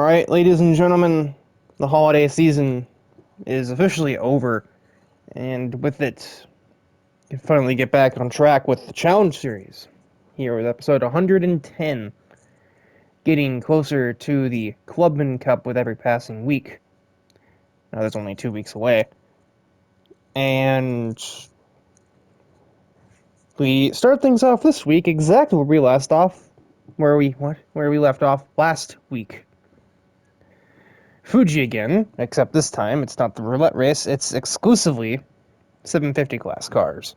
Alright, ladies and gentlemen, the holiday season is officially over, and with it, you can finally get back on track with the Challenge Series. Here with episode 110, getting closer to the Clubman Cup with every passing week. Now that's only 2 weeks away. And we start things off this week exactly where we left off. Where we left off last week. Fuji again, except this time it's not the roulette race, it's exclusively 750 class cars.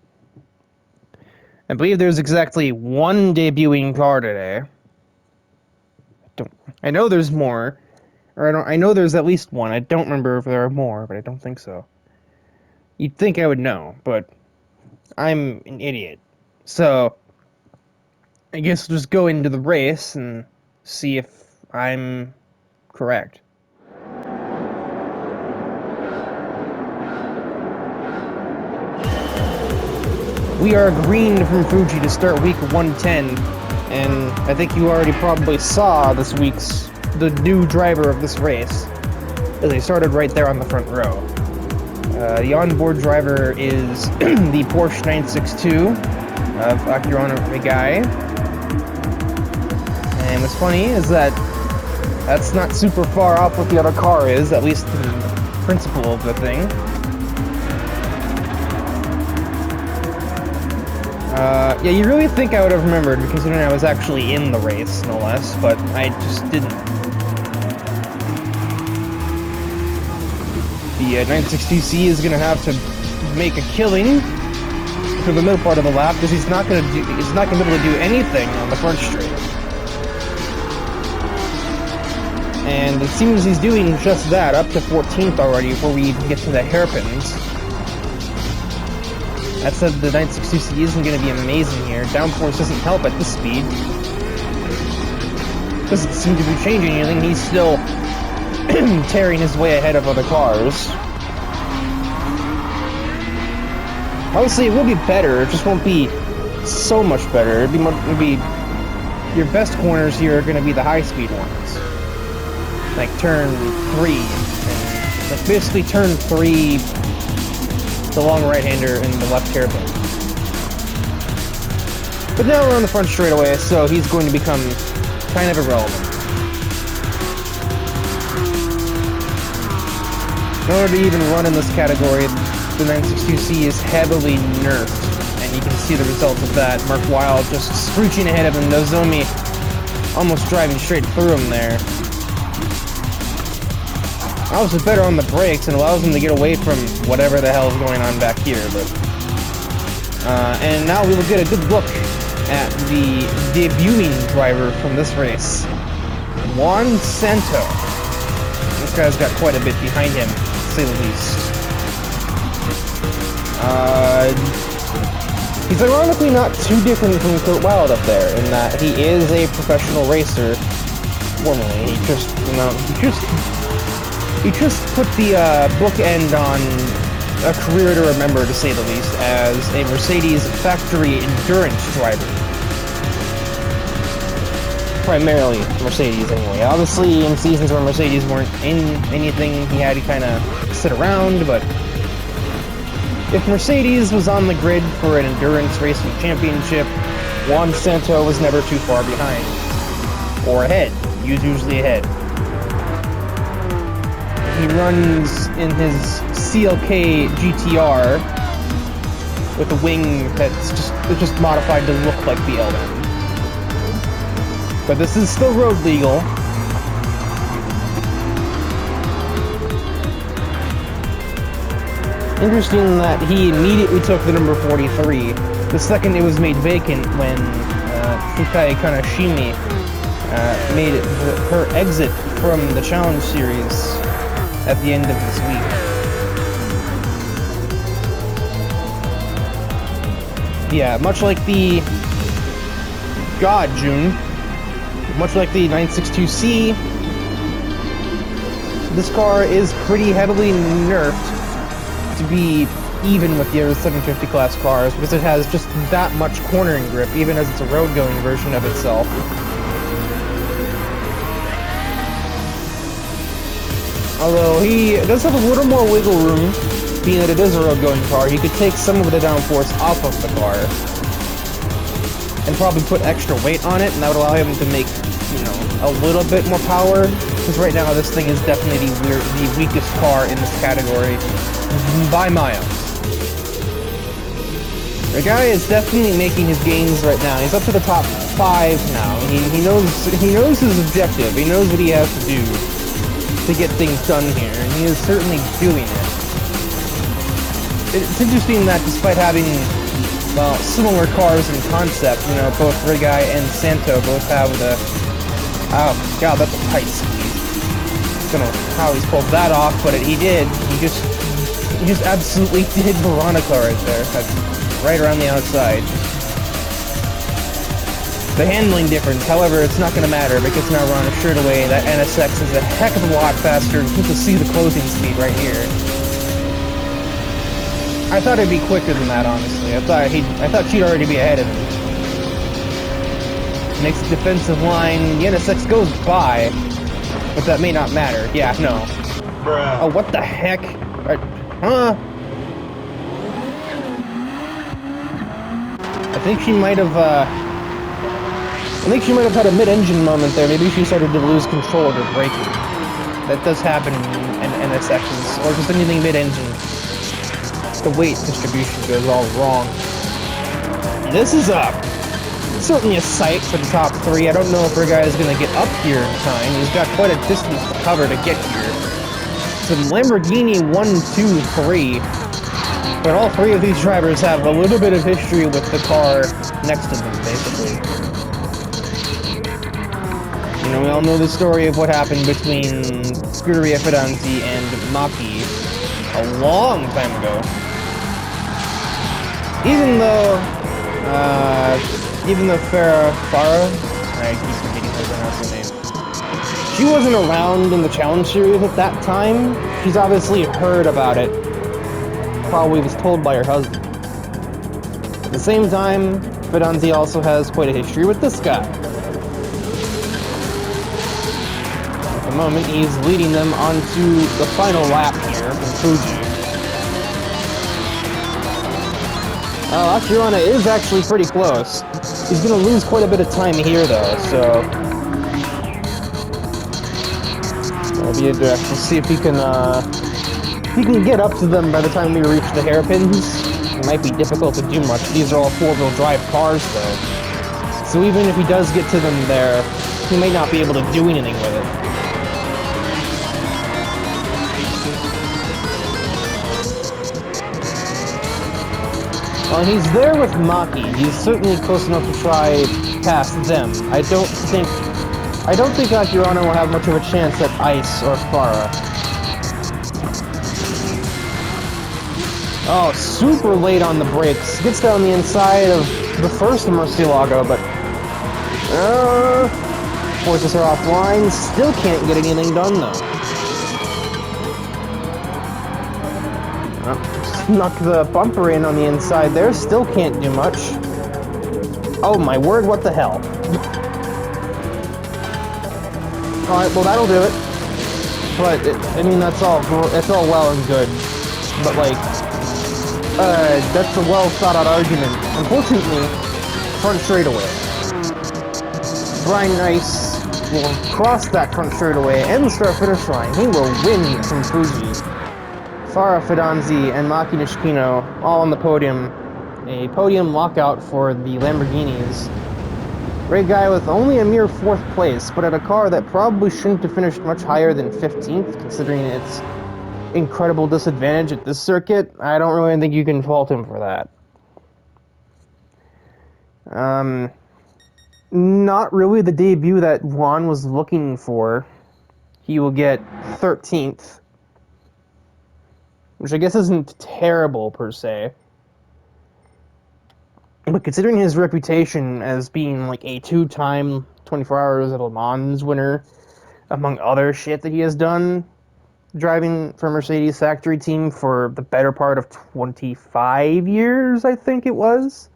I believe there's exactly one debuting car today. I know there's more, or I know there's at least one. I don't remember if there are more, but I don't think so. You'd think I would know, but I'm an idiot. So, I guess we'll just go into the race and see if I'm correct. We are green from Fuji to start week 110, and I think you already probably saw the new driver of this race, as they started right there on the front row. The onboard driver is the Porsche 962 of Akirano Migai. And what's funny is that's not super far off what the other car is, at least in the principle of the thing. Yeah, you really think I would have remembered, considering I was actually in the race, no less, but I just didn't. The 962C is going to have to make a killing through the middle part of the lap, because he's not going to be able to do anything on the front straight. And it seems he's doing just that, up to 14th already, before we even get to the hairpins. That said, the 962C isn't going to be amazing here. Downforce doesn't help at this speed. Doesn't seem to be changing anything. He's still tearing his way ahead of other cars. Obviously, it will be better. It just won't be so much better. It'll be your best corners here are going to be the high-speed ones, like turn 3. Like basically turn 3. The long right-hander and the left hairpin. But now we're on the front straightaway, so he's going to become kind of irrelevant. In order to even run in this category, the 962C is heavily nerfed, and you can see the results of that. Mark Wilde just screeching ahead of him, Nozomi almost driving straight through him there. Obviously better on the brakes and allows him to get away from whatever the hell is going on back here, but and now we will get a good look at the debuting driver from this race, Juan Santo. This guy's got quite a bit behind him, to say the least. He's ironically not too different from Kurt Wilde up there, in that he is a professional racer, formerly. He just put the bookend on a career to remember, to say the least, as a Mercedes factory endurance driver. Primarily Mercedes, anyway. Obviously, in seasons where Mercedes weren't in anything, he had to kind of sit around, but if Mercedes was on the grid for an endurance racing championship, Juan Santo was never too far behind. Or ahead. He was usually ahead. He runs in his CLK GTR with a wing that's just modified to look like the LM. But this is still road legal. Interesting that he immediately took the number 43, the second it was made vacant when Fukai Kanashimi made her exit from the Challenge Series at the end of this week. Yeah, much like the much like the 962C, this car is pretty heavily nerfed to be even with the other 750 class cars, because it has just that much cornering grip, even as it's a road-going version of itself. Although he does have a little more wiggle room, being that it is a road-going car. He could take some of the downforce off of the car and probably put extra weight on it, and that would allow him to make, you know, a little bit more power. Because right now this thing is definitely the weakest car in this category by miles. The guy is definitely making his gains right now. He's up to the top 5 now. He knows his objective. He knows what he has to do to get things done here, and he is certainly doing it. It's interesting that despite having, well, similar cars in concept, you know, both Rigai and Santo both have the... Oh, God, that's a tight squeeze. I don't know how he's pulled that off, but he did. He just absolutely did Veronica right there. That's right around the outside. The handling difference, however, it's not going to matter because now we're on a straightaway. That NSX is a heck of a lot faster. You can see the closing speed right here. I thought it'd be quicker than that, honestly. I thought she'd already be ahead of him. Makes the defensive line. The NSX goes by, but that may not matter. Yeah, no. Bruh. Oh, what the heck? Huh? I think she might have had a mid-engine moment there. Maybe she started to lose control of her braking. That does happen in NSXs, or just anything mid-engine. The weight distribution goes all wrong. This is certainly a sight for the top 3. I don't know if Rigai is going to get up here in time. He's got quite a distance to cover to get here. So Lamborghini 1, 2, 3. But all 3 of these drivers have a little bit of history with the car next to them, basically. You know, we all know the story of what happened between Scuderia Fidanzi and Maki a long time ago. Even though Farah, I keep forgetting how to pronounce her name. She wasn't around in the Challenge Series at that time. She's obviously heard about it. Probably was told by her husband. At the same time, Fidanzi also has quite a history with this guy. At the moment, he's leading them onto the final lap here from Fuji. Akirana is actually pretty close. He's going to lose quite a bit of time here, though, so... It'll be interesting to see if he can get up to them by the time we reach the hairpins. It might be difficult to do much. These are all four-wheel drive cars, though. So even if he does get to them there, he may not be able to do anything with it. Well, he's there with Maki. He's certainly close enough to try past them. I don't think Akirana will have much of a chance at Ice or Farah. Oh, super late on the brakes. Gets down the inside of the first Murcielago, but forces her offline. Still can't get anything done though. Snuck the bumper in on the inside there. Still can't do much. Oh my word! What the hell? All right, well that'll do it. But I mean that's all well and good. But like. That's a well thought out argument. Unfortunately, front straightaway. Brian Nice will cross that front straightaway and the start finish line. He will win from Fuji. Farah Fidanzi and Maki Nishikino all on the podium. A podium lockout for the Lamborghinis. Great guy with only a mere 4th place, but at a car that probably shouldn't have finished much higher than 15th, considering its incredible disadvantage at this circuit. I don't really think you can fault him for that. Not really the debut that Juan was looking for. He will get 13th, which I guess isn't terrible per se. But considering his reputation as being like a 2-time 24 Hours of Le Mans winner, among other shit that he has done, driving for Mercedes factory team for the better part of 25 years, I think it was.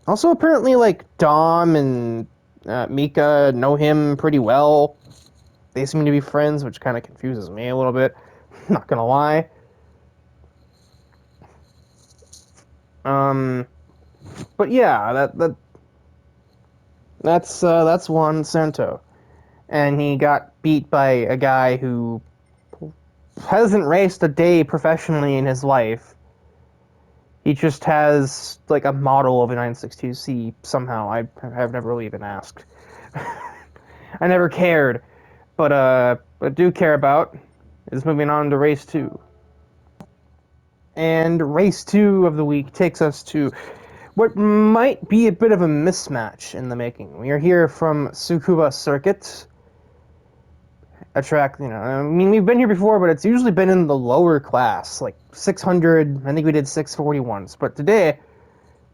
Also, apparently, like, Dom and Mika know him pretty well. they seem to be friends, which kind of confuses me a little bit. Not gonna lie. But yeah, that's Juan Santo, and he got beat by a guy who hasn't raced a day professionally in his life. He just has like a model of a 962C somehow. I have never really even asked. I never cared, but I do care about is moving on to race 2. And race 2 of the week takes us to what might be a bit of a mismatch in the making. We are here from Tsukuba Circuit, a track, I mean, we've been here before, but it's usually been in the lower class, like 600, I think we did 640 once, but today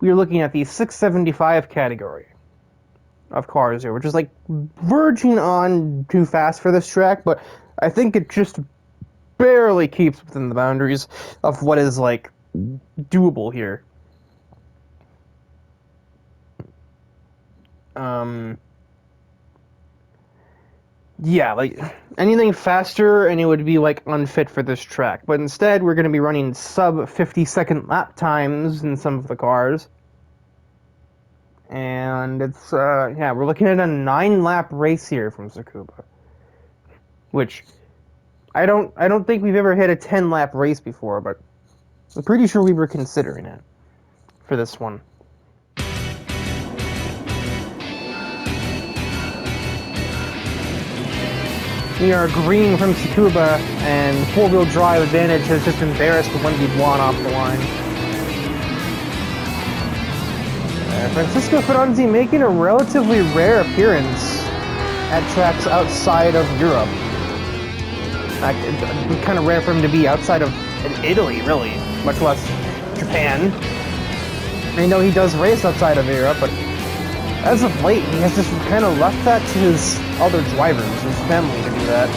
we are looking at the 675 category of cars here, which is like verging on too fast for this track, but I think it just barely keeps within the boundaries of what is like doable here. Yeah, like anything faster and it would be like unfit for this track. But instead, we're going to be running sub 50-second lap times in some of the cars. And it's yeah, we're looking at a 9-lap race here from Tsukuba, which I don't think we've ever hit a 10-lap race before, but I'm pretty sure we were considering it for this one. We are green from Tsukuba, and four-wheel drive advantage has just embarrassed Wendy Blanc off the line. Francisco Franzi making a relatively rare appearance at tracks outside of Europe. It's kind of rare for him to be outside of Italy, really, much less Japan. I know he does race outside of Europe, but as of late, he has just kind of left that to his other drivers, his family, to do that.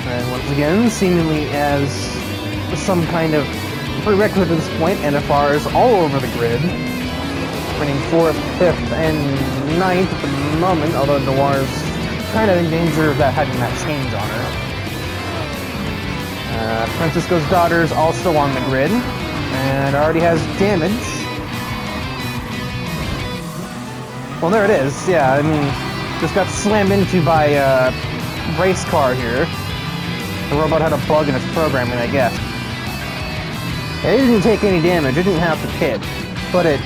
And once again, seemingly as some kind of prerequisite at this point, NFR is all over the grid, running 4th, 5th, and 9th at the moment, although Noir is kind of in danger of that having that change on her. Francisco's daughter is also on the grid, and already has damage. Well, there it is. Yeah, I mean, just got slammed into by a race car here. The robot had a bug in its programming, I guess. It didn't take any damage. It didn't have to hit, but it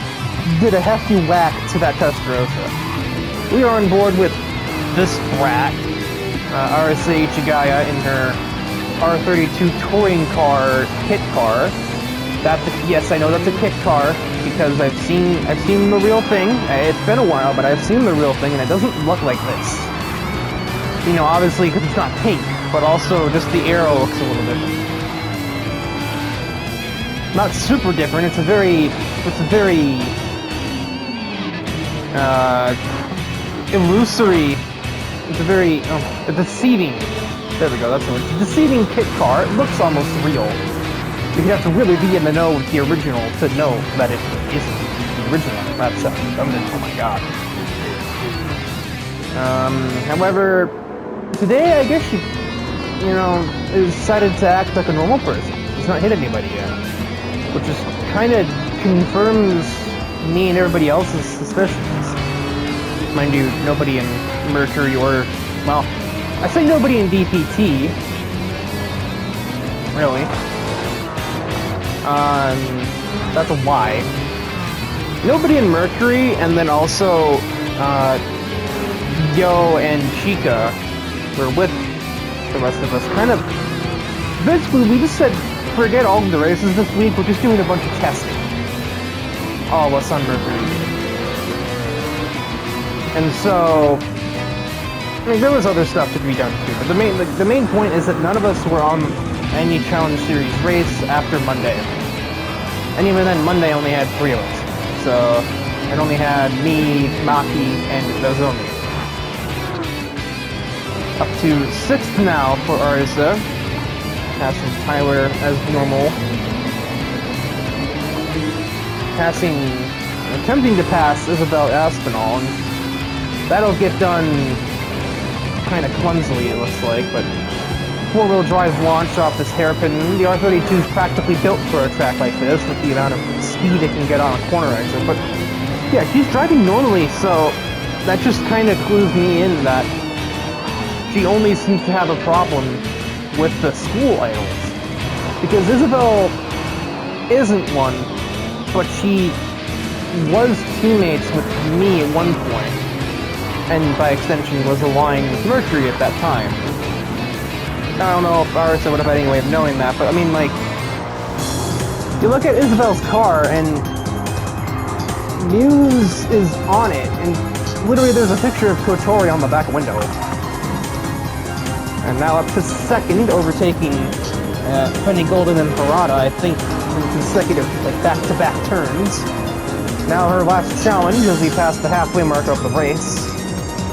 did a hefty whack to that Testarossa. We are on board with this brat, Arisa Ichigaya, in her R32 touring car, kit car. Yes, I know that's a kit car, because I've seen the real thing. It's been a while, but I've seen the real thing, and it doesn't look like this. You know, obviously because it's not pink, but also just the arrow looks a little different. Not super different. It's a very illusory. It's a very deceiving. There we go. That's the word. It's a deceiving kit car. It looks almost real. You'd have to really be in the know with the original to know that it isn't the original. That's oh my god. However, today I guess she, decided to act like a normal person. She's not hit anybody yet, which is kind of confirms me and everybody else's suspicions. Mind you, nobody in Mercury or, well, I say nobody in DPT, really. That's a lie. Nobody in Mercury, and then also, Yo and Chica were with the rest of us. Kind of, basically, we just said, forget all of the races this week, we're just doing a bunch of testing. All of us on Mercury. And so, I mean, there was other stuff to be done too, but the main point is that none of us were on any Challenge Series race after Monday. And even then, Monday only had 3 of us. So, it only had me, Maki, and Nozomi. Up to 6th now for Arisa. Passing Tyler as normal. Attempting to pass Isabel Aspinall. That'll get done kind of clumsily, it looks like, but four-wheel drive launch off this hairpin. The R32 is practically built for a track like this with the amount of speed it can get on a corner exit. But yeah, she's driving normally, so that just kind of clues me in that she only seems to have a problem with the school idols. Because Isabelle isn't one, but she was teammates with me at one point, and by extension was aligned with Mercury at that time. I don't know if Arisa would have had any way of knowing that, but I mean, like, you look at Isabelle's car, and Muse is on it, and literally there's a picture of Kotori on the back window. And now up to second, overtaking Penny Golden and Harada, I think, in consecutive, like, back-to-back turns. Now her last challenge, as we pass the halfway mark of the race,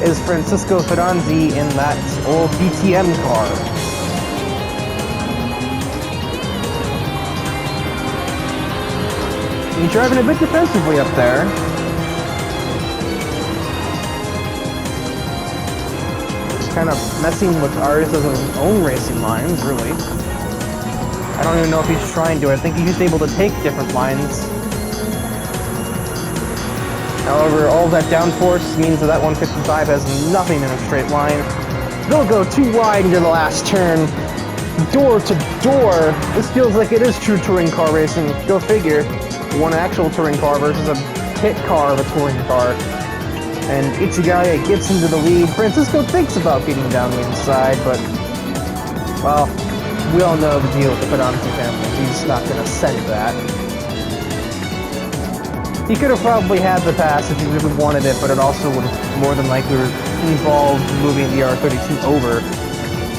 is Francisco Ferranzi in that old DTM car. He's driving a bit defensively up there. Kind of messing with Arisa's own racing lines, really. I don't even know if he's trying to. I think he's just able to take different lines. However, all that downforce means that 155 has nothing in a straight line. They'll go too wide into the last turn. Door to door. This feels like it is true touring car racing. Go figure. One actual touring car versus a pit car of a touring car. And Ichigaya gets into the lead. Francisco thinks about getting down the inside, but, well, we all know the deal with the Ferranzi family. He's not going to send that. He could have probably had the pass if he really wanted it, but it also would have more than likely involved moving the R32 over.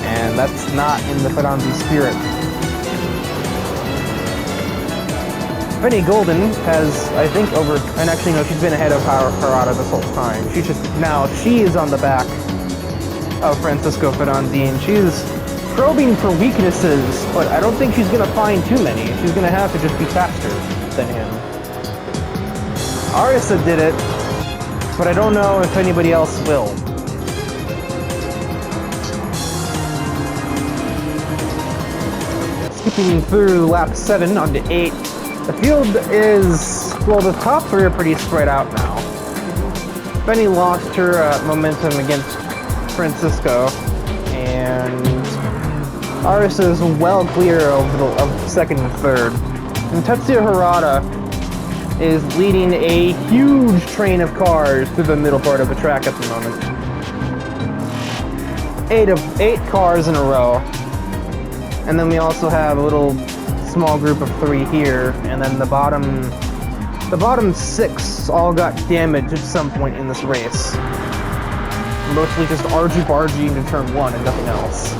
And that's not in the Ferranzi spirit. Penny Golden has, I think, and actually no, she's been ahead of Harada this whole time. She is on the back of Francisco Ferranzi, and she's probing for weaknesses, but I don't think she's going to find too many. She's going to have to just be faster than him. Arisa did it, but I don't know if anybody else will. Skipping through lap 7 onto 8. The field is, well, the top three are pretty spread out now. Benny lost her momentum against Francisco, and Arisa is well clear of second and third. And Tetsuya Harada is leading a huge train of cars through the middle part of the track at the moment. 8 cars in a row. And then we also have a little small group of 3 here, and then the bottom 6 all got damaged at some point in this race. Mostly just argy-bargy into turn 1 and nothing else.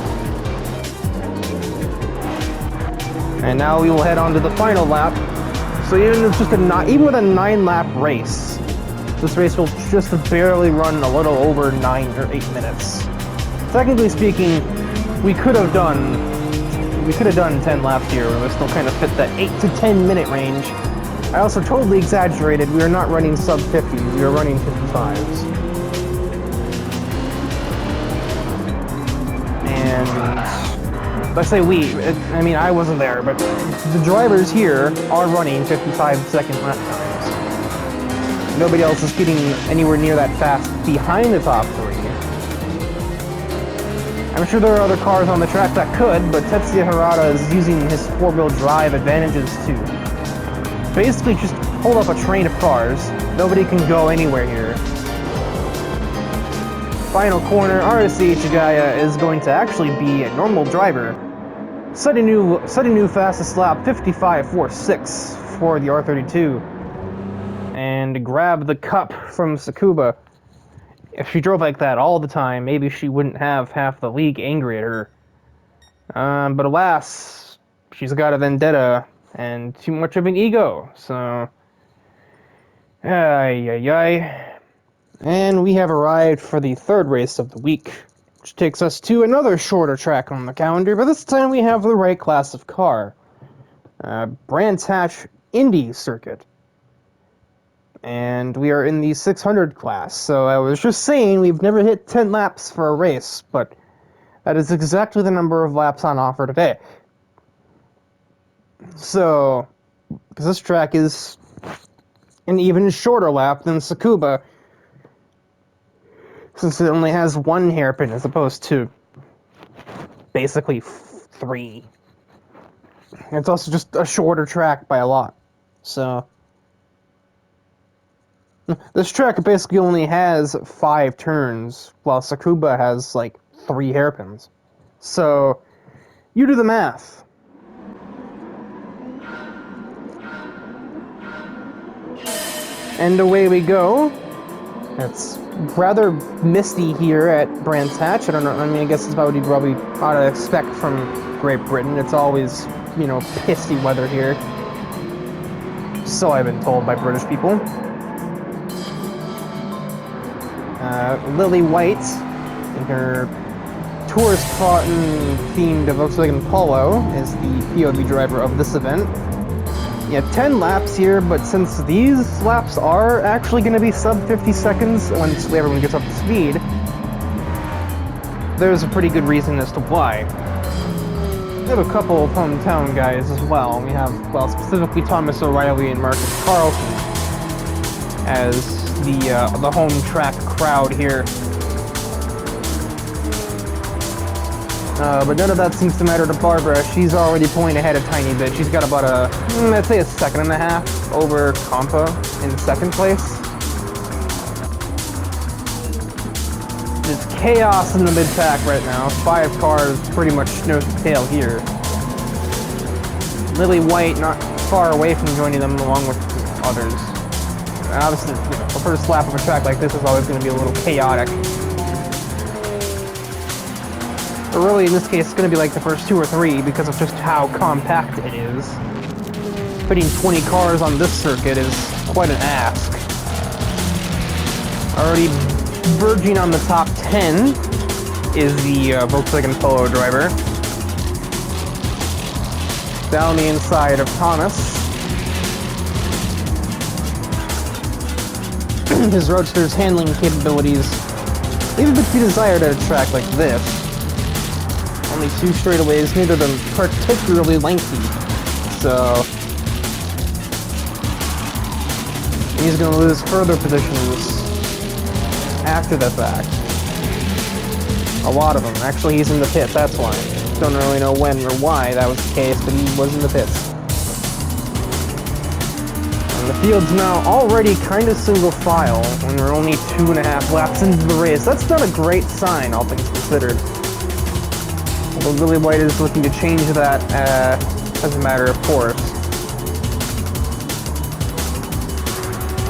And now we will head on to the final lap. So even with a 9-lap race, this race will just barely run a little over 9 or 8 minutes. Technically speaking, we could have done 10 laps here, and we'll still kind of fit that 8 to 10 minute range. I also totally exaggerated. We are not running sub 50s, we are running 55s. And I say we, I mean I wasn't there, but the drivers here are running 55-second lap times. Nobody else is getting anywhere near that fast behind the top 3. I'm sure there are other cars on the track that could, but Tetsuya Harada is using his 4-wheel drive advantages to basically just hold up a train of cars. Nobody can go anywhere here. Final corner, Arisa Ichigaya is going to actually be a normal driver. Set a new fastest lap, 55.46 for the R32. And grab the cup from Tsukuba. If she drove like that all the time, maybe she wouldn't have half the league angry at her. But alas, she's got a vendetta and too much of an ego, so... And we have arrived for the third race of the week, which takes us to another shorter track on the calendar, but this time we have the right class of car. Brands Hatch Indy Circuit. And we are in the 600 class, so I was just saying we've never hit 10 laps for a race, but that is exactly the number of laps on offer today. So, because this track is an even shorter lap than Tsukuba, since it only has one hairpin as opposed to basically 3. It's also just a shorter track by a lot. So, this track basically only has 5 turns, while Tsukuba has like 3 hairpins. So, you do the math. And away we go. It's rather misty here at Brands Hatch. I don't know, I mean, I guess it's about what you probably ought to expect from Great Britain. It's always, you know, pissy weather here. So I've been told by British people. Lily White, in her tourist cotton themed Volkswagen Polo, is the POV driver of this event. Yeah, 10 laps here, but since these laps are actually going to be sub 50 seconds once everyone gets up to speed, there's a pretty good reason as to why. We have a couple of hometown guys as well. We have, well, specifically Thomas O'Reilly and Marcus Carlson as the home track crowd here. But none of that seems to matter to Barbara. She's already pulling ahead a tiny bit. She's got about I'd say a second and a half over Compa in second place. There's chaos in the mid-pack right now. 5 cars pretty much nose to tail here. Lily White not far away from joining them along with others. And obviously, you know, the first lap of a track like this is always going to be a little chaotic. But really, in this case, it's going to be like the first 2 or 3 because of just how compact it is. Fitting 20 cars on this circuit is quite an ask. Already verging on the top 10 is the Volkswagen Polo driver. Down the inside of Thomas. His Roadster's handling capabilities leave a bit to be desired at a track like this. Only 2 straightaways, neither of them particularly lengthy. So he's going to lose further positions after the fact. A lot of them. Actually, he's in the pit, that's why. Don't really know when or why that was the case, but he was in the pits. And the field's now already kind of single file when we're only 2.5 laps into the race. That's not a great sign, all things considered. Although Lily White is looking to change that as a matter of course.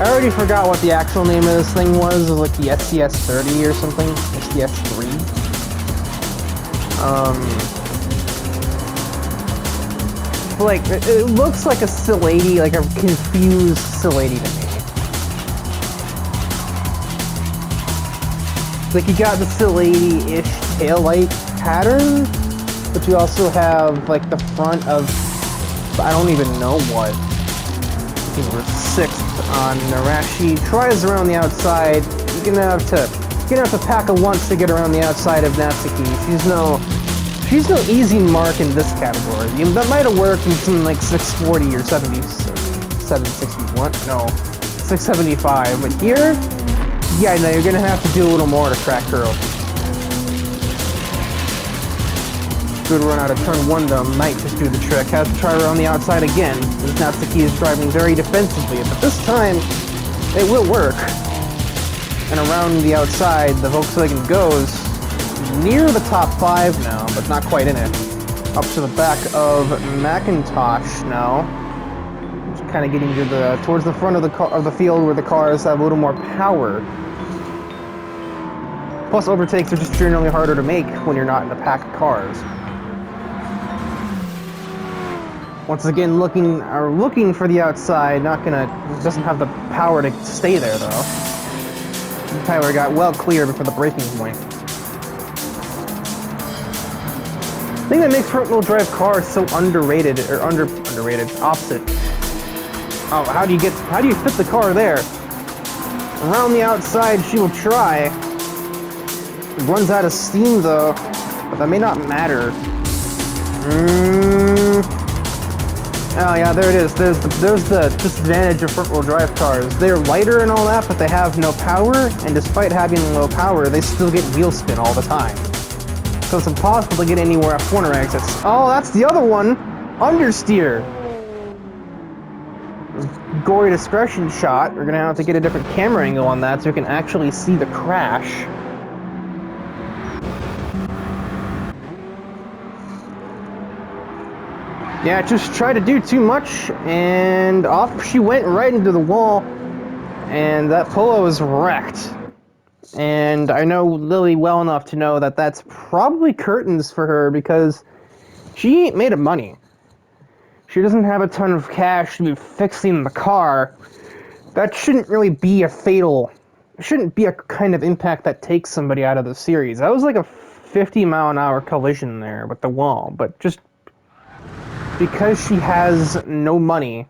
I already forgot what the actual name of this thing was. It was like the SCS 30 or something. SCS 3. Like, it looks like a Sil-80, like a confused Sil-80 to me. Like, you got the Sil-80-ish taillight pattern, but you also have, like, the front of, I don't even know what. I think we're 6th on Narashi. Tries around the outside. You're gonna have to pack a once to get around the outside of Natsuki. She's no easy mark in this category. That might have worked in something like 640 or 761. No, 675. But here, yeah, no, you're gonna have to do a little more to crack her open. Good run out of turn 1 though, might just do the trick. Has to try around the outside again, as Natsuki is driving very defensively, but this time, it will work. And around the outside, the Volkswagen goes near the top 5 now, but not quite in it. Up to the back of McIntosh now. Just kind of getting to towards the front of the field where the cars have a little more power. Plus, overtakes are just generally harder to make when you're not in a pack of cars. Once again, looking for the outside. Doesn't have the power to stay there though. Tyler got well clear before the braking point. The thing that makes front-wheel drive cars so underrated, or underrated, opposite. Oh, how do you fit the car there? Around the outside, she will try. It runs out of steam, though, but that may not matter. Oh yeah, there it is. There's the disadvantage of front-wheel drive cars. They're lighter and all that, but they have no power, and despite having low power, they still get wheel spin all the time. So it's impossible to get anywhere at corner exits. Oh, that's the other one! Understeer! Gory discretion shot. We're gonna have to get a different camera angle on that so we can actually see the crash. Yeah, just tried to do too much, and off she went right into the wall, and that Polo is wrecked. And I know Lily well enough to know that that's probably curtains for her, because she ain't made of money. She doesn't have a ton of cash to be fixing the car. That shouldn't really be a fatal... shouldn't be a kind of impact that takes somebody out of the series. That was like a 50-mile-an-hour collision there with the wall, but just... because she has no money.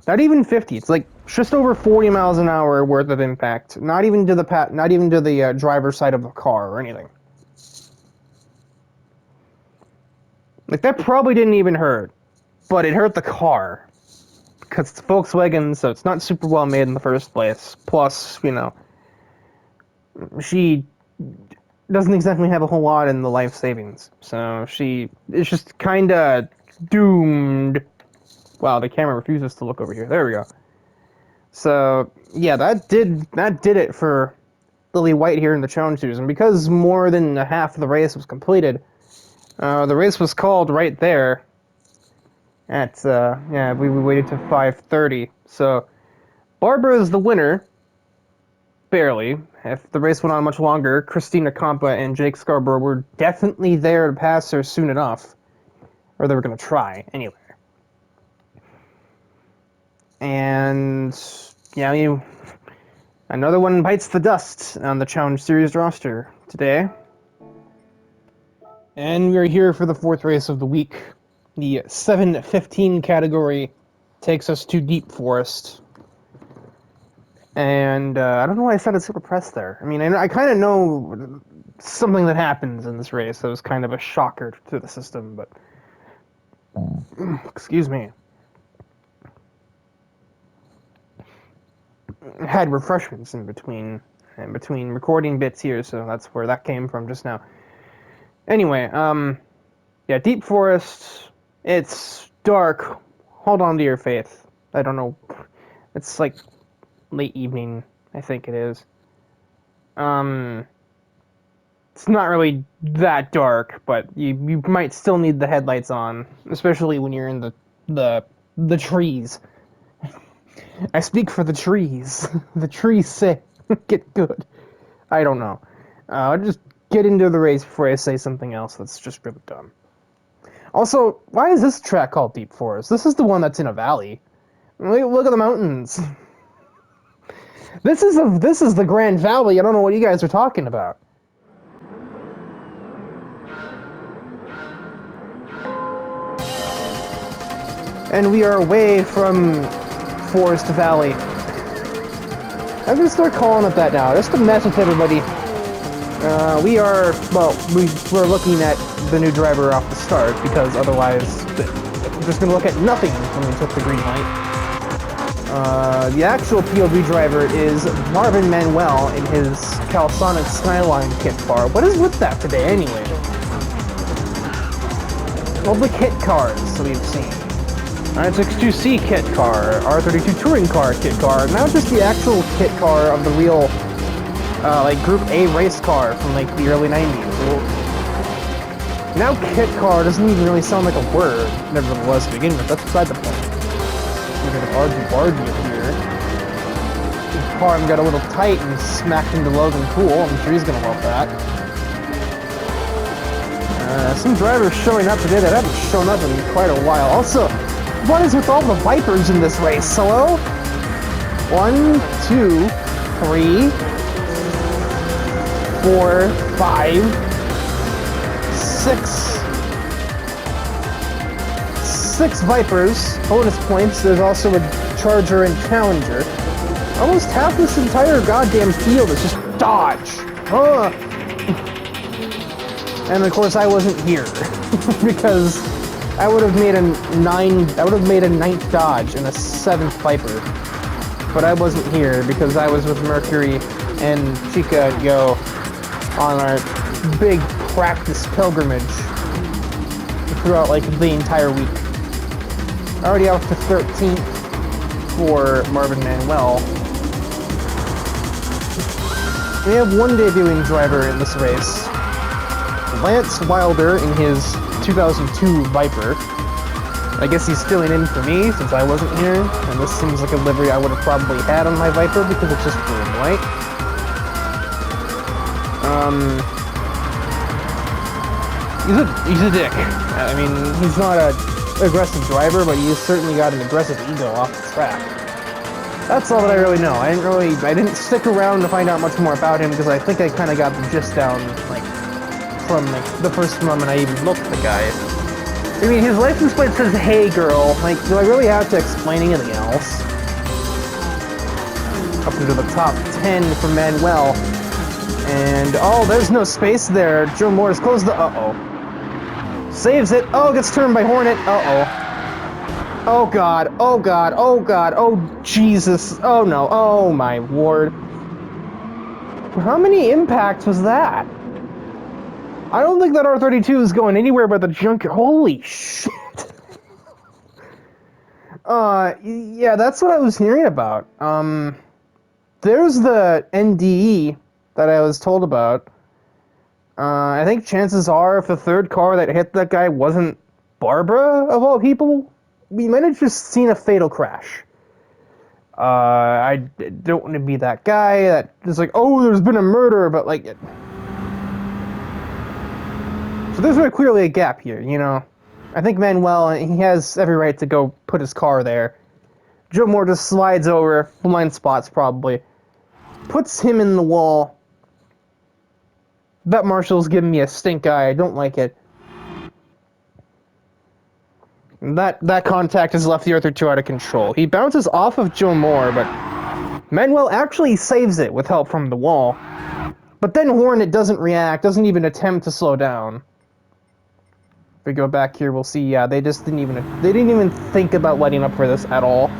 Not even 50. It's like just over 40 miles an hour worth of impact. Not even to the driver's side of the car or anything. Like that probably didn't even hurt, but it hurt the car because it's Volkswagen, so it's not super well made in the first place. Plus, you know, she doesn't exactly have a whole lot in the life savings, so it's just kind of doomed. Wow, the camera refuses to look over here. There we go. So yeah, that did it for Lily White here in the challenge series, and because more than half of the race was completed, the race was called right there. At yeah, we waited to 5:30. So Barbara is the winner. Barely. If the race went on much longer, Christina Compa and Jake Scarborough were definitely there to pass her soon enough. Or they were going to try, anyway. And, yeah, another one bites the dust on the Challenge Series roster today. And we're here for the fourth race of the week. The 7:15 category takes us to Deep Forest. And I don't know why I sounded super pressed there. I mean, I kind of know something that happens in this race that was kind of a shocker to the system, but... excuse me. I had refreshments in between recording bits here, so that's where that came from just now. Anyway, yeah, Deep Forest, it's dark. Hold on to your faith. I don't know. It's like late evening, I think it is. It's not really that dark, but you might still need the headlights on, especially when you're in the trees. I speak for the trees. The trees say, get good. I don't know. I'll just get into the race before I say something else that's just really dumb. Also, why is this track called Deep Forest? This is the one that's in a valley. Look at the mountains. This is the Grand Valley. I don't know what you guys are talking about. And we are away from Forest Valley. I'm gonna start calling it that now, just to mess with everybody. We're looking at the new driver off the start, because otherwise we're just gonna look at nothing when we took the green light. The actual POV driver is Marvin Manuel in his Calisonic Skyline kit car. What is with that today, anyway? All the kit cars that we've seen. R62C kit car, R32 touring car kit car, now just the actual kit car of the real, like, Group A race car from, like, the early 90s. Now kit car doesn't even really sound like a word, nevertheless, to begin with. That's beside the point. We're gonna argy-bargy up here. His car got a little tight and smacked into Logan Pool. I'm sure he's gonna love that. Some drivers showing up today that haven't shown up in quite a while. Also, what is with all the Vipers in this race? Hello? 1, 2, 3, 4, 5, 6, 6 Vipers, bonus points. There's also a Charger and Challenger. Almost half this entire goddamn field is just dodge. And of course I wasn't here because I would have made a 9th dodge and a 7th Viper. But I wasn't here because I was with Mercury and Chica and Yo on our big practice pilgrimage throughout like the entire week. Already out to 13th for Marvin Manuel. We have one debuting driver in this race. Lance Wilder in his 2002 Viper. I guess he's filling in for me since I wasn't here, and this seems like a livery I would have probably had on my Viper because it's just blue and white. He's a dick. I mean, he's not an aggressive driver, but he's certainly got an aggressive ego off the track. That's all that I really know. I didn't stick around to find out much more about him because I think I kind of got the gist down, like, from like the first moment I even looked at the guy. I mean, his license plate says, "Hey girl." Like, do I really have to explain anything else? Up into the top 10 for Manuel. And, oh, there's no space there. Joe Morris closed the, saves it. Oh, gets turned by Hornet. Oh god, oh god, oh god, oh Jesus, oh no, oh my ward. How many impacts was that? I don't think that R32 is going anywhere but the junk. Holy shit. Yeah, that's what I was hearing about. There's the NDE that I was told about. I think chances are if the third car that hit that guy wasn't Barbara, of all people, we might have just seen a fatal crash. I don't want to be that guy that is like, oh, there's been a murder, but like... So there's very clearly a gap here, you know? I think Manuel, he has every right to go put his car there. Joe Moore just slides over, blind spots probably, puts him in the wall. Bet Marshall's giving me a stink eye, I don't like it. That contact has left the R32 out of control. He bounces off of Joe Moore, but Manuel actually saves it with help from the wall. But then Hornet doesn't react, doesn't even attempt to slow down. If we go back here, we'll see, yeah, they didn't even think about letting up for this at all.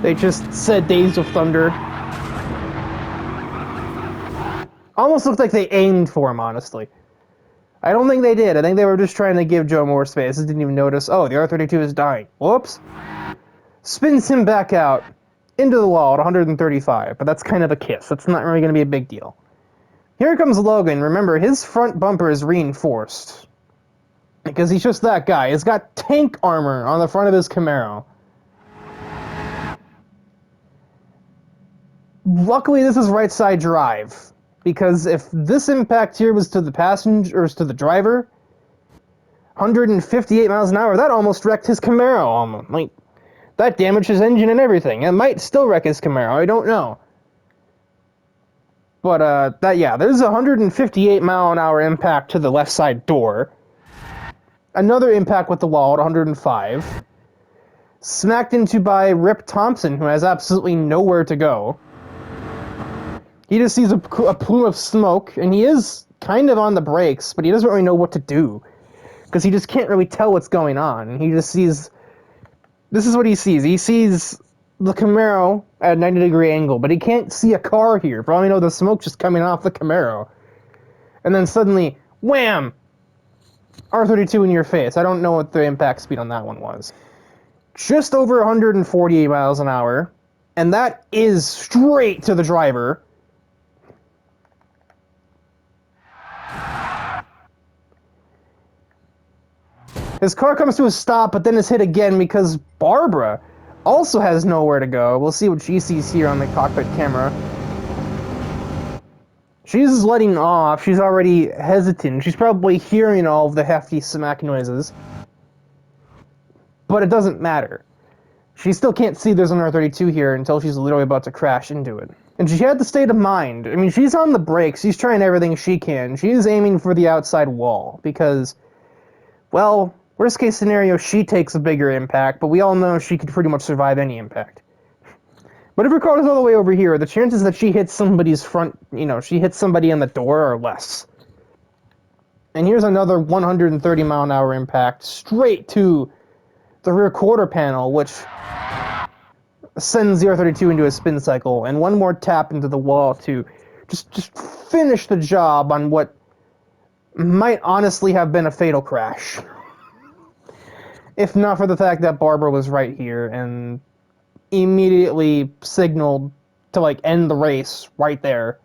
They just said Days of Thunder. Almost looked like they aimed for him, honestly. I don't think they did. I think they were just trying to give Joe more space. Didn't even notice, oh, the R32 is dying. Whoops. Spins him back out into the wall at 135, but that's kind of a kiss. That's not really going to be a big deal. Here comes Logan. Remember, his front bumper is reinforced. Because he's just that guy. He's got tank armor on the front of his Camaro. Luckily, this is right side drive. Because if this impact here was to the passenger, or to the driver, 158 miles an hour, that almost wrecked his Camaro. Like, that damaged his engine and everything. It might still wreck his Camaro, I don't know. But, there's a 158 mile an hour impact to the left side door. Another impact with the wall at 105. Smacked into by Rip Thompson, who has absolutely nowhere to go. He just sees a plume of smoke, and he is kind of on the brakes, but he doesn't really know what to do. Because he just can't really tell what's going on. He just sees... This is what he sees. He sees the Camaro at a 90-degree angle, but he can't see a car here. For all we know, the smoke's just coming off the Camaro. And then suddenly, wham! R32 in your face. I don't know what the impact speed on that one was. Just over 148 miles an hour. And that is straight to the driver. His car comes to a stop, but then is hit again because Barbara also has nowhere to go. We'll see what she sees here on the cockpit camera. She's letting off. She's already hesitant. She's probably hearing all of the hefty smack noises. But it doesn't matter. She still can't see there's an R32 here until she's literally about to crash into it. And she had the state of mind. I mean, she's on the brakes. She's trying everything she can. She's aiming for the outside wall because, well, Worst case scenario, she takes a bigger impact, but we all know she could pretty much survive any impact. But if her car is all the way over here, the chances that she hits somebody's front, she hits somebody in the door are less. And here's another 130 mile an hour impact straight to the rear quarter panel, which sends the R32 into a spin cycle, and one more tap into the wall to just finish the job on what might honestly have been a fatal crash. If not for the fact that Barbara was right here and immediately signaled to end the race right there.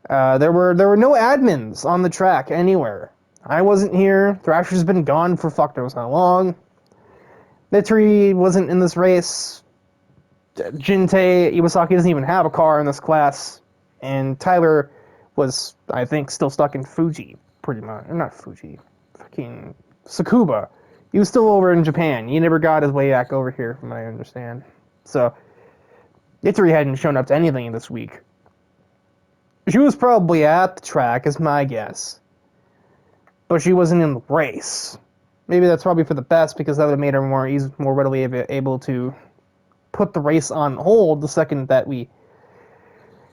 There were no admins on the track anywhere. I wasn't here. Thrasher's been gone for fuck knows how long. Mitri wasn't in this race. Jintei Iwasaki doesn't even have a car in this class. And Tyler was, I think, still stuck in Fuji, pretty much. Or not Fuji. Fucking Tsukuba. He was still over in Japan. He never got his way back over here, from what I understand. So, Mitri hadn't shown up to anything this week. She was probably at the track, is my guess. But she wasn't in the race. Maybe that's probably for the best, because that would have made her more readily able to put the race on hold the second that we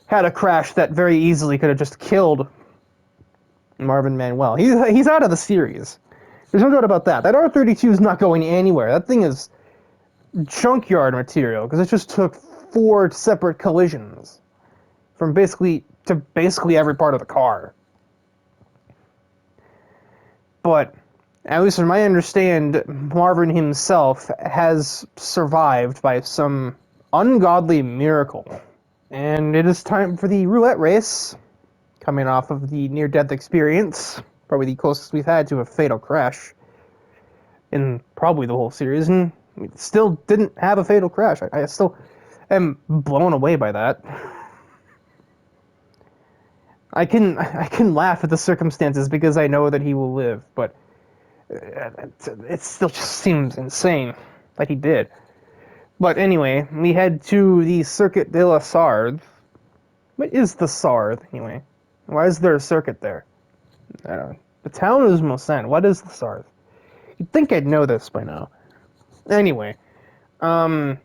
had a crash that very easily could have just killed Marvin Manuel. He's out of the series. There's no doubt about that. That R32 is not going anywhere. That thing is junkyard material, because it just took 4 separate collisions from basically every part of the car. But, at least from my understand, Marvin himself has survived by some ungodly miracle. And it is time for the roulette race, coming off of the near-death experience. Probably the closest we've had to a fatal crash in probably the whole series, and we still didn't have a fatal crash. I still am blown away by that. I can laugh at the circumstances because I know that he will live, but it still just seems insane that he did. But anyway, we head to the Circuit de la Sarthe. What is the Sarthe, anyway? Why is there a circuit there? I don't know. The town is Mulsanne. What is the Sarthe? You'd think I'd know this by now. Anyway, some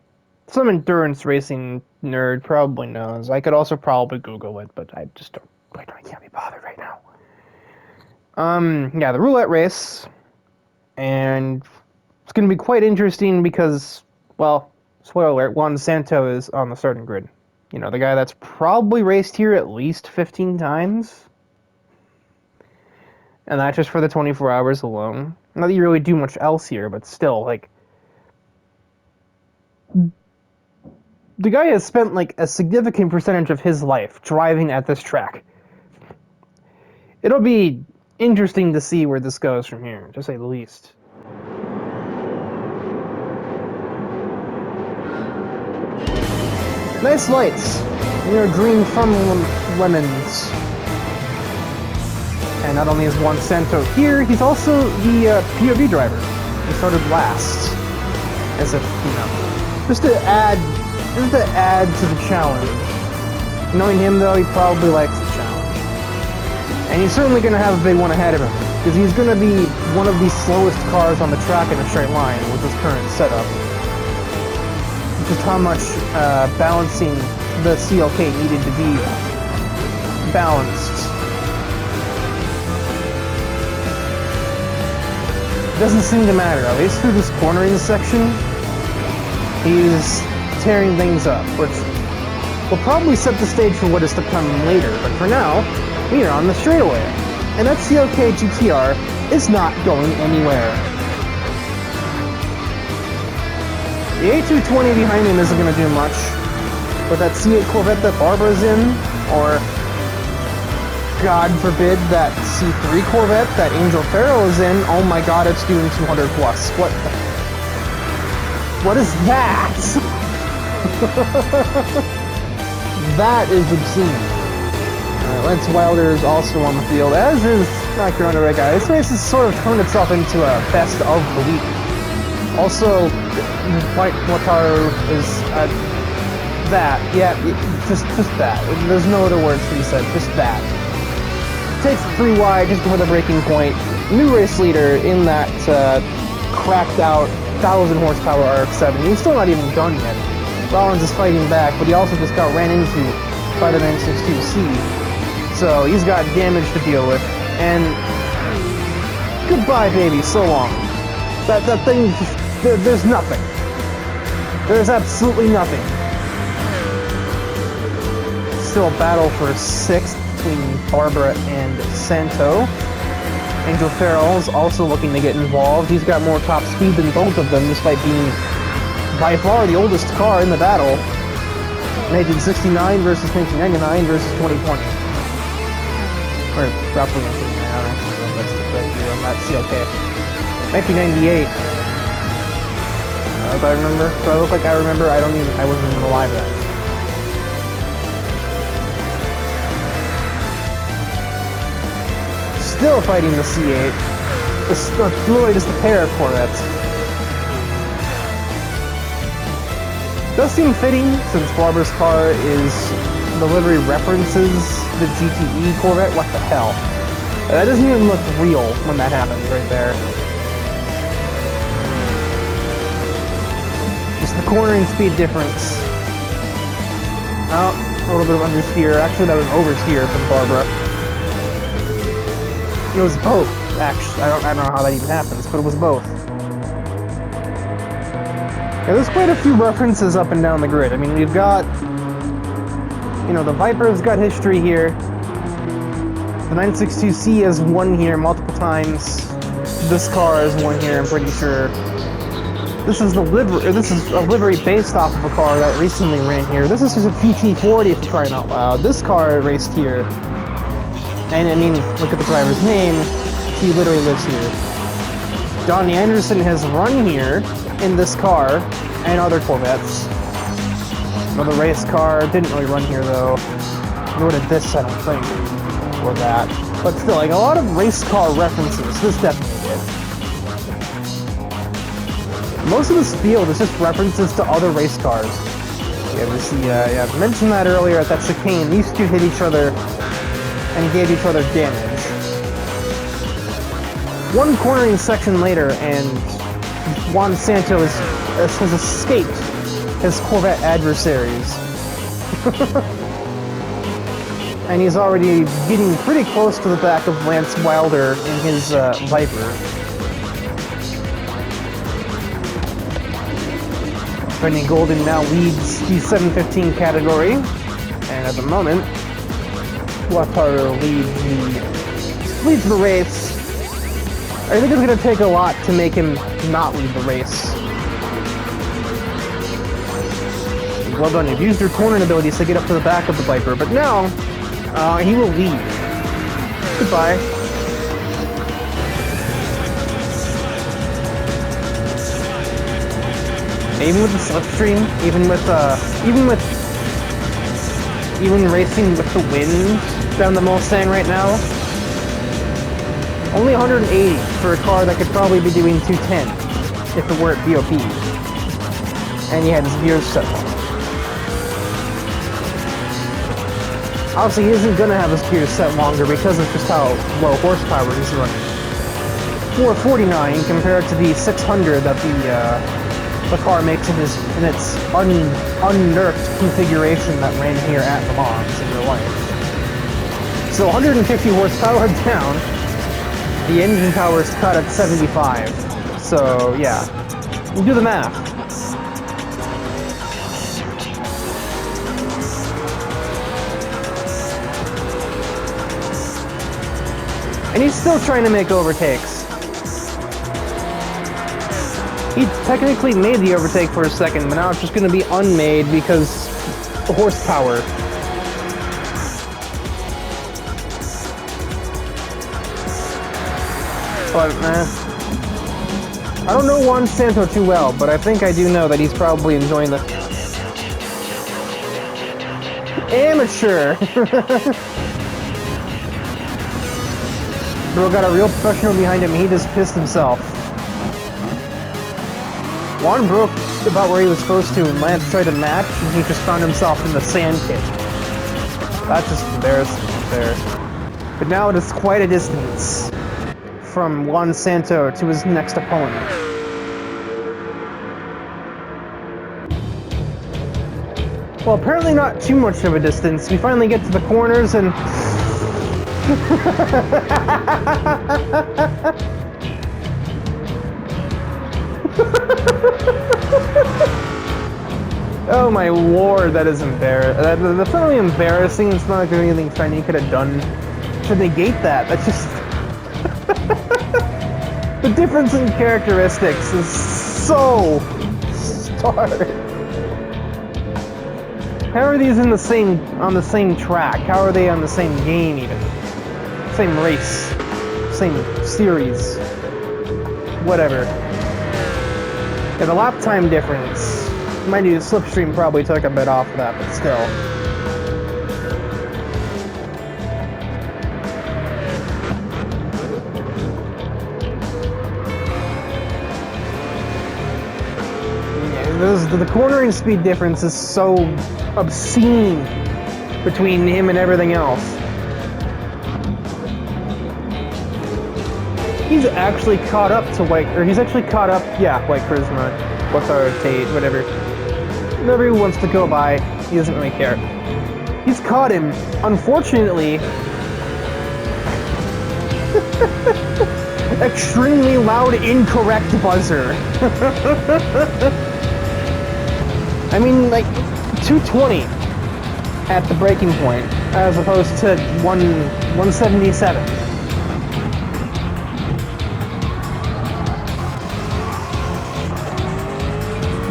endurance racing nerd probably knows. I could also probably Google it, but I just don't. I can't be bothered right now. Yeah, the roulette race, and it's going to be quite interesting because, well, spoiler alert, Juan Santo is on the starting grid. You know, the guy that's probably raced here at least 15 times. And that's just for the 24 hours alone. Not that you really do much else here, but still, the guy has spent, a significant percentage of his life driving at this track. It'll be interesting to see where this goes from here, to say the least. Nice lights. And your green fun lemons. And not only is Juan Santo here, he's also the POV driver. He started last. As if, just to add to the challenge. Knowing him, though, he probably likes the challenge. And he's certainly going to have a big one ahead of him, because he's going to be one of the slowest cars on the track in a straight line with his current setup. Just how much balancing the CLK needed to be balanced. Doesn't seem to matter, at least through this cornering section. He's tearing things up, which will probably set the stage for what is to come later, but for now, we are on the straightaway. And that CLK GTR is not going anywhere. The A220 behind him isn't going to do much, but that C8 Corvette that Barbara's in, or God forbid, that C3 Corvette that Angel Farrell is in, oh my god, it's doing 200 plus. What is that? That is obscene. Lance Wilder is also on the field, as is Micro Underway guy. This race has sort of turned itself into a best of the week. Also, White Wataru is that. Yeah, just that. There's no other words to be said, just that. Takes it 3 wide just before the breaking point. new race leader in that cracked out 1,000 horsepower RX-7. He's still not even done yet. Rollins is fighting back, but he also just got ran into by the 962C. So he's got damage to deal with. And goodbye, baby, so long. That thing, there's nothing. There's absolutely nothing. Still a battle for 6th between Barbara and Santo. Angel Farrell's also looking to get involved. He's got more top speed than both of them, despite being by far the oldest car in the battle. 1969 versus 1999 versus 2020. Or roughly 1999, I don't know if that's the correct year on that CLK. 1998. Do I remember? Do I look like I remember? I wasn't even alive then. Still fighting the C8. The Floyd is the pair of Corvettes. Does seem fitting since Barbara's car is the livery references the GTE Corvette. What the hell? That doesn't even look real when that happens right there. Just the cornering speed difference. Oh, a little bit of understeer. Actually, that was oversteer from Barbara. It was both, actually. I don't know how that even happens, but it was both. Yeah, there's quite a few references up and down the grid. I mean, we've got, you know, the Viper's got history here. The 962C has won here multiple times. This car has won here, I'm pretty sure. This is a livery based off of a car that recently ran here. This is just a PT40 for crying out loud. This car raced here. And I mean, look at the driver's name, he literally lives here. Donnie Anderson has run here in this car and other Corvettes. Another race car, didn't really run here though. Nor did this, I don't think, or that. But still, like a lot of race car references, this definitely did. Most of this field is just references to other race cars. Yeah, we see, I mentioned that earlier at that chicane. These two hit each other and gave each other damage. One cornering section later, and Juan Santo has escaped his Corvette adversaries. And he's already getting pretty close to the back of Lance Wilder in his Viper. Brendan Golden now leads the 715 category, and at the moment, Wataru leads the race. I think it's going to take a lot to make him not lead the race. Well done, you've used your cornering abilities to get up to the back of the Viper, but now, he will lead. Goodbye. Even with the slipstream, even racing with the wind down the Mustang right now, only 180 for a car that could probably be doing 210 if it were at BOP. And he had his gears set on. Obviously, he isn't going to have his gears set longer because of just how low horsepower he's running. 449 compared to the 600 that the car makes in its unnerfed configuration that ran here at Le Mans in real life. So 150 horsepower down, the engine power is cut at 75. So yeah, you do the math. And he's still trying to make overtakes. He technically made the overtake for a second, but now it's just going to be unmade because of horsepower. But, I don't know Juan Santo too well, but I think I do know that he's probably enjoying the... Amateur! Bro got a real professional behind him, he just pissed himself. Juan broke about where he was supposed to, and Lance tried to match, and he just found himself in the sand pit. That's just embarrassing right there. But now it is quite a distance. from Juan Santo to his next opponent. Well, apparently not too much of a distance. We finally get to the corners and... Oh my lord, that is embarrassing. That's not really embarrassing. It's not like there's anything Shiny could have done to negate that. That's just... The difference in characteristics is so stark. How are these on the same track? How are they on the same game even? Same race, same series, whatever. Yeah, the lap time difference. Mind you, the slipstream probably took a bit off of that, but still. The cornering speed difference is so obscene between him and everything else. He's actually caught up to White Charisma, Tate, whatever. Whenever he wants to go by, he doesn't really care. He's caught him, unfortunately. Extremely loud, incorrect buzzer. I mean, like, 220 at the breaking point, as opposed to 177.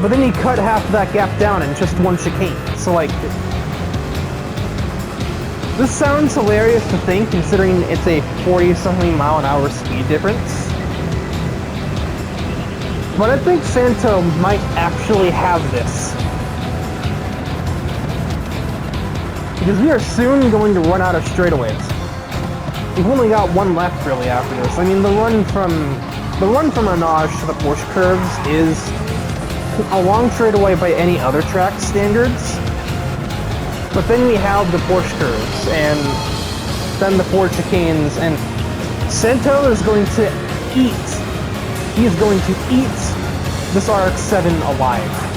But then he cut half of that gap down in just one chicane. So, like, this sounds hilarious to think, considering it's a 40-something mile-an-hour speed difference. But I think Santo might actually have this. Because we are soon going to run out of straightaways. We've only got one left, really, after this. I mean, the run from Anaj to the Porsche curves is a long straightaway by any other track standards. But then we have the Porsche curves, and then the four chicanes, and Santo is going to eat. He is going to eat this RX-7 alive.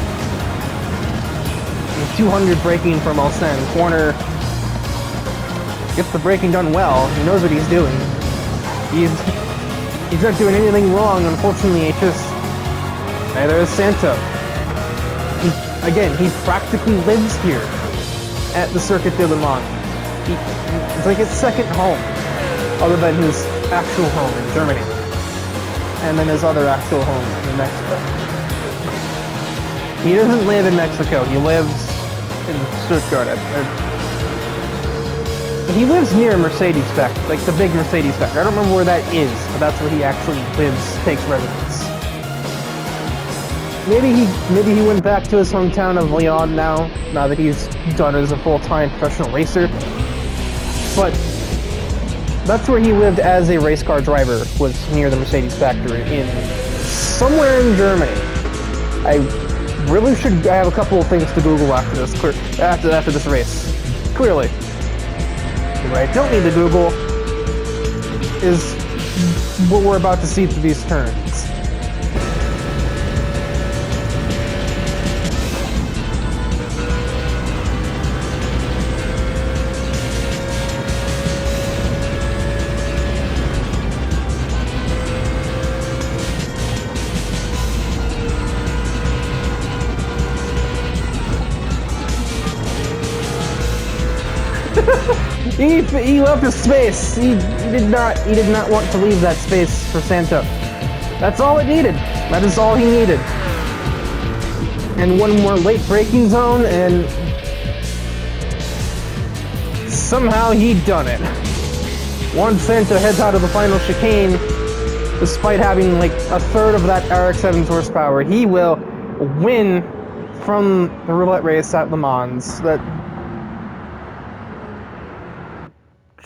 200 braking from Alcen. Corner gets the braking done well. He knows what he's doing. He's not doing anything wrong. Unfortunately, it's just neither is Santo. He practically lives here at the Circuit de Le Mans. It's like his second home, other than his actual home in Germany, and then his other actual home in Mexico. He doesn't live in Mexico. He lives in Stuttgart. He lives near Mercedes factory, like the big Mercedes factory. I don't remember where that is, but that's where he actually lives, takes residence. Maybe he went back to his hometown of Leon now that he's done as a full-time professional racer. But that's where he lived as a race car driver, was near the Mercedes factory in somewhere in Germany. I really should have a couple of things to Google after this after this race. Clearly. What I don't need to Google is what we're about to see through these turns. He left his space. He did not want to leave that space for Santo. That's all it needed. That is all he needed. And one more late braking zone, and somehow he done it. Juan Santo heads out of the final chicane, despite having like a third of that RX-7's horsepower. He will win from the roulette race at Le Mans. That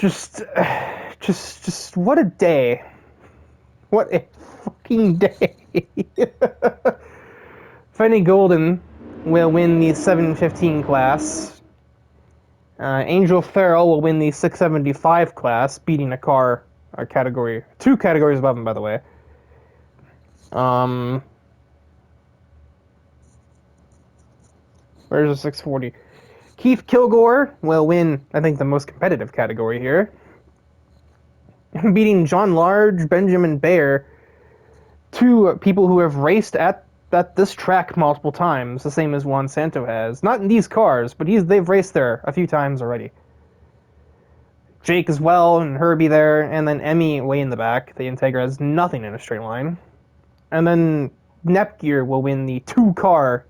just what a day. What a fucking day. Fanny Golden will win the 715 class. Angel Farrell will win the 675 class, beating a car Our category, 2 categories above him, by the way. Where's the 640? Keith Kilgore will win, I think, the most competitive category here, beating John Large, Benjamin Bayer, 2 people who have raced at this track multiple times, the same as Juan Santo has. Not in these cars, but they've raced there a few times already. Jake as well, and Herbie there, and then Emmy way in the back. The Integra has nothing in a straight line. And then Nepgear will win the 2-car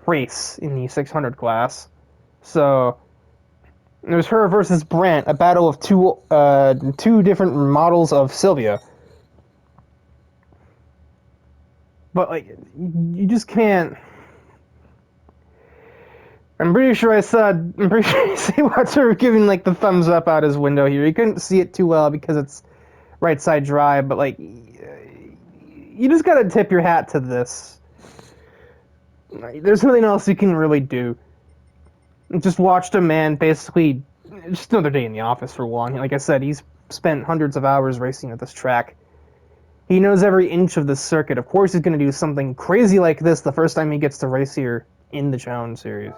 race in the 600 class. So there's her versus Brandt, a battle of two different models of Sylvia. But like, you just can't. I'm pretty sure I see Watcher giving like the thumbs up out his window here. You couldn't see it too well because it's right side drive, but like, you just gotta tip your hat to this. There's nothing else you can really do. Just watched a man basically, just another day in the office for one. Like I said, he's spent hundreds of hours racing at this track. He knows every inch of the circuit. Of course he's going to do something crazy like this the first time he gets to race here in the Challenge Series.